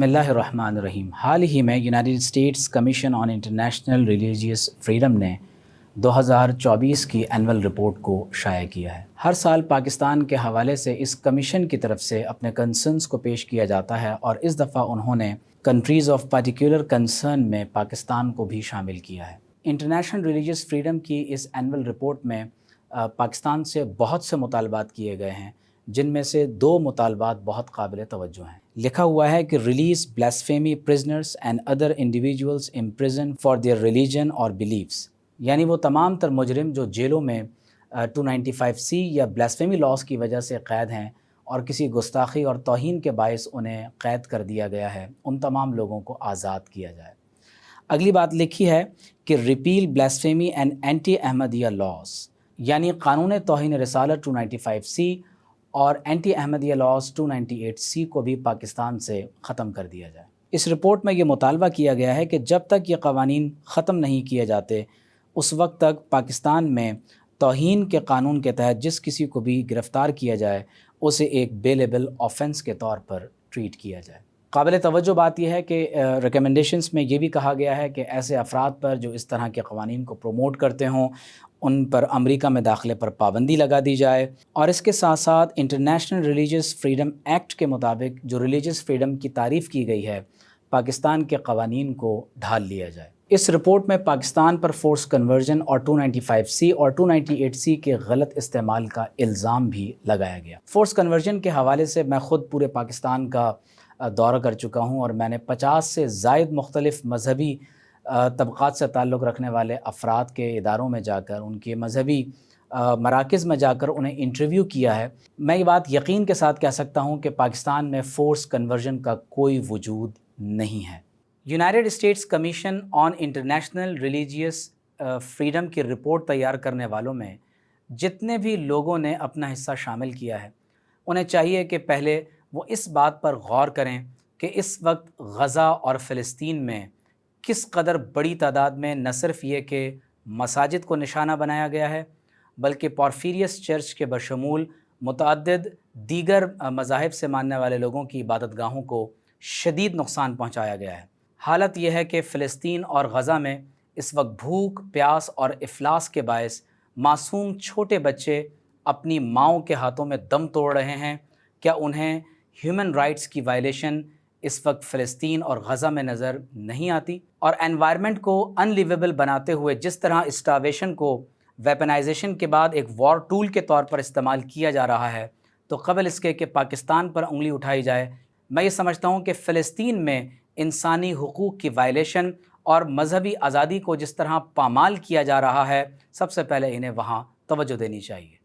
بسم اللہ الرحمن الرحیم۔ حال ہی میں United States commission on international religious freedom نے 2024 کی اینول رپورٹ کو شائع کیا ہے۔ ہر سال پاکستان کے حوالے سے اس کمیشن کی طرف سے اپنے کنسرنز کو پیش کیا جاتا ہے، اور اس دفعہ انہوں نے کنٹریز آف پرٹیکولر کنسرن میں پاکستان کو بھی شامل کیا ہے۔ انٹرنیشنل ریلیجیس فریڈم کی اس اینول رپورٹ میں پاکستان سے بہت سے مطالبات کیے گئے ہیں، جن میں سے 2 مطالبات بہت قابل توجہ ہیں۔ لکھا ہوا ہے کہ release blasphemy prisoners and other individuals imprison for their religion اور بلیفس، یعنی وہ تمام تر مجرم جو جیلوں میں 295C یا بلاسفیمی لاز کی وجہ سے قید ہیں اور کسی گستاخی اور توہین کے باعث انہیں قید کر دیا گیا ہے، ان تمام لوگوں کو آزاد کیا جائے۔ اگلی بات لکھی ہے کہ repeal blasphemy and anti Ahmadiyya laws, یعنی قانون توہین رسالت 295C اور اینٹی احمدیہ لاز 298C کو بھی پاکستان سے ختم کر دیا جائے۔ اس رپورٹ میں یہ مطالبہ کیا گیا ہے کہ جب تک یہ قوانین ختم نہیں کیے جاتے، اس وقت تک پاکستان میں توہین کے قانون کے تحت جس کسی کو بھی گرفتار کیا جائے اسے ایک بیلیبل آفینس کے طور پر ٹریٹ کیا جائے۔ قابل توجہ بات یہ ہے کہ ریکمنڈیشنز میں یہ بھی کہا گیا ہے کہ ایسے افراد پر جو اس طرح کے قوانین کو پروموٹ کرتے ہوں، ان پر امریکہ میں داخلے پر پابندی لگا دی جائے، اور اس کے ساتھ ساتھ انٹرنیشنل ریلیجیس فریڈم ایکٹ کے مطابق جو ریلیجیس فریڈم کی تعریف کی گئی ہے، پاکستان کے قوانین کو ڈھال لیا جائے۔ اس رپورٹ میں پاکستان پر فورس کنورژن اور 295C اور 298C کے غلط استعمال کا الزام بھی لگایا گیا۔ فورس کنورژن کے حوالے سے میں خود پورے پاکستان کا دورہ کر چکا ہوں، اور میں نے 50 سے زائد مختلف مذہبی طبقات سے تعلق رکھنے والے افراد کے اداروں میں جا کر، ان کے مذہبی مراکز میں جا کر انہیں انٹرویو کیا ہے۔ میں یہ بات یقین کے ساتھ کہہ سکتا ہوں کہ پاکستان میں فورس کنورژن کا کوئی وجود نہیں ہے۔ United States commission on international religious freedom کی رپورٹ تیار کرنے والوں میں جتنے بھی لوگوں نے اپنا حصہ شامل کیا ہے، انہیں چاہیے کہ پہلے وہ اس بات پر غور کریں کہ اس وقت غزہ اور فلسطین میں کس قدر بڑی تعداد میں نہ صرف یہ کہ مساجد کو نشانہ بنایا گیا ہے، بلکہ پورفیریس چرچ کے بشمول متعدد دیگر مذاہب سے ماننے والے لوگوں کی عبادت گاہوں کو شدید نقصان پہنچایا گیا ہے۔ حالت یہ ہے کہ فلسطین اور غزہ میں اس وقت بھوک، پیاس اور افلاس کے باعث معصوم چھوٹے بچے اپنی ماؤں کے ہاتھوں میں دم توڑ رہے ہیں۔ کیا انہیں ہیومن رائٹس کی وائلیشن اس وقت فلسطین اور غزہ میں نظر نہیں آتی؟ اور انوائرمنٹ کو ان لیویبل بناتے ہوئے جس طرح اسٹاویشن کو ویپنائزیشن کے بعد ایک وار ٹول کے طور پر استعمال کیا جا رہا ہے، تو قبل اس کے کہ پاکستان پر انگلی اٹھائی جائے، میں یہ سمجھتا ہوں کہ فلسطین میں انسانی حقوق کی وائلیشن اور مذہبی آزادی کو جس طرح پامال کیا جا رہا ہے، سب سے پہلے انہیں وہاں توجہ دینی چاہیے۔